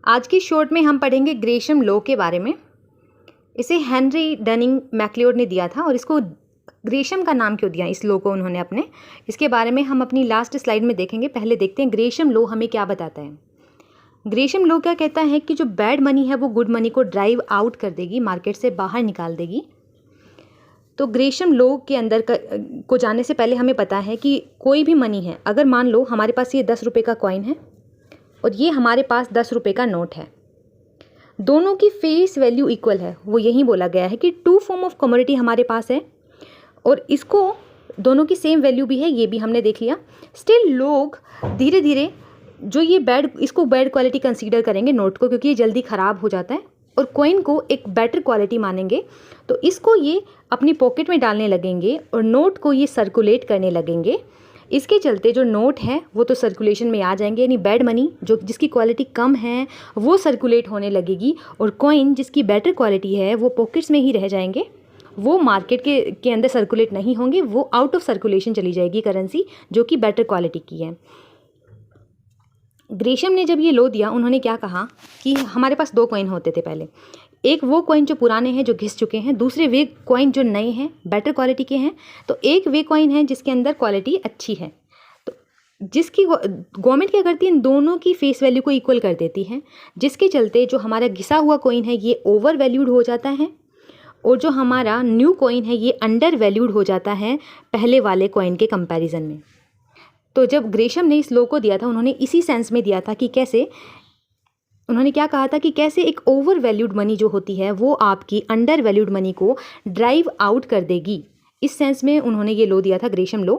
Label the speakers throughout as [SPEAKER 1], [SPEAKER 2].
[SPEAKER 1] आज की शॉर्ट में हम पढ़ेंगे ग्रेशम लॉ के बारे में। इसे हेनरी डनिंग मैक्लियोड ने दिया था और इसको ग्रेशम का नाम क्यों दिया इस लॉ को उन्होंने अपने, इसके बारे में हम अपनी लास्ट स्लाइड में देखेंगे। पहले देखते हैं ग्रेशम लॉ हमें क्या बताता है। ग्रेशम लॉ क्या कहता है कि जो बैड मनी है वो गुड मनी को ड्राइव आउट कर देगी, मार्केट से बाहर निकाल देगी। तो ग्रेशम लॉ के अंदर को जानने से पहले हमें पता है कि कोई भी मनी है, अगर मान लो हमारे पास ये 10 रुपये का कॉइन है और ये हमारे पास 10 रुपये का नोट है, दोनों की फेस वैल्यू इक्वल है। वो यही बोला गया है कि टू फॉर्म ऑफ कमोडिटी हमारे पास है और इसको दोनों की सेम वैल्यू भी है, ये भी हमने देख लिया। स्टिल लोग धीरे धीरे जो ये इसको बैड क्वालिटी कंसीडर करेंगे नोट को, क्योंकि ये जल्दी ख़राब हो जाता है, और कॉइन को एक बेटर क्वालिटी मानेंगे। तो इसको ये अपनी पॉकेट में डालने लगेंगे और नोट को ये सर्कुलेट करने लगेंगे। इसके चलते जो नोट है वो तो सर्कुलेशन में आ जाएंगे, यानी बैड मनी जो जिसकी क्वालिटी कम है वो सर्कुलेट होने लगेगी, और कॉइन जिसकी बेटर क्वालिटी है वो पॉकेट्स में ही रह जाएंगे, वो मार्केट के अंदर सर्कुलेट नहीं होंगे, वो आउट ऑफ सर्कुलेशन चली जाएगी करेंसी जो कि बेटर क्वालिटी की है। ग्रेशम ने जब ये लॉ दिया, उन्होंने क्या कहा कि हमारे पास 2 कॉइन होते थे पहले, एक वो कॉइन जो पुराने हैं जो घिस चुके हैं, दूसरे वे कॉइन जो नए हैं बेटर क्वालिटी के हैं। तो एक वे कॉइन है जिसके अंदर क्वालिटी अच्छी है, तो जिसकी गवर्नमेंट क्या करती है, इन दोनों की फेस वैल्यू को इक्वल कर देती है, जिसके चलते जो हमारा घिसा हुआ कॉइन है ये ओवर वैल्यूड हो जाता है और जो हमारा न्यू कॉइन है ये अंडर वैल्यूड हो जाता है पहले वाले कॉइन के कंपैरिजन में। तो जब ग्रेशम ने इस लॉ को दिया था, उन्होंने इसी सेंस में दिया था कि कैसे, उन्होंने क्या कहा था कि कैसे एक ओवर वैल्यूड मनी जो होती है वो आपकी अंडर वैल्यूड मनी को ड्राइव आउट कर देगी। इस सेंस में उन्होंने ये लॉ दिया था, Gresham law,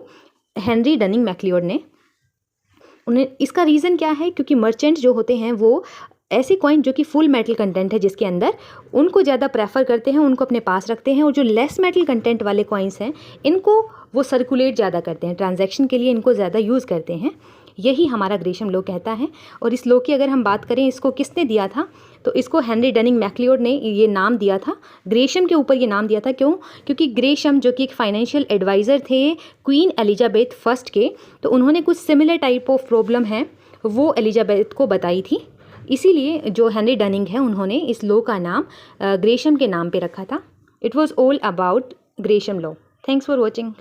[SPEAKER 1] Henry Dunning Macleod ने। उन्हें इसका रीज़न क्या है, क्योंकि मर्चेंट जो होते हैं वो ऐसे कॉइन जो कि फुल मेटल कंटेंट है जिसके अंदर, उनको ज़्यादा प्रेफर करते हैं, उनको अपने पास रखते हैं, और जो लेस मेटल कंटेंट वाले कॉइन्स हैं इनको वो सर्कुलेट ज़्यादा करते हैं, ट्रांजैक्शन के लिए इनको ज़्यादा यूज़ करते हैं। यही हमारा ग्रेशम लॉ कहता है। और इस लॉ की अगर हम बात करें, इसको किसने दिया था, तो इसको हेनरी डनिंग मैक्लियोड ने ये नाम दिया था, ग्रेशम के ऊपर ये नाम दिया था। क्यों? क्योंकि ग्रेशम जो कि एक फाइनेंशियल एडवाइज़र थे क्वीन एलिजाबेथ फर्स्ट के, तो उन्होंने कुछ सिमिलर टाइप ऑफ प्रॉब्लम है वो एलिजाबेथ को बताई थी, इसीलिए जो हेनरी डनिंग है उन्होंने इस लॉ का नाम ग्रेशम के नाम पे रखा था। It was all about Gresham law. Thanks for watching.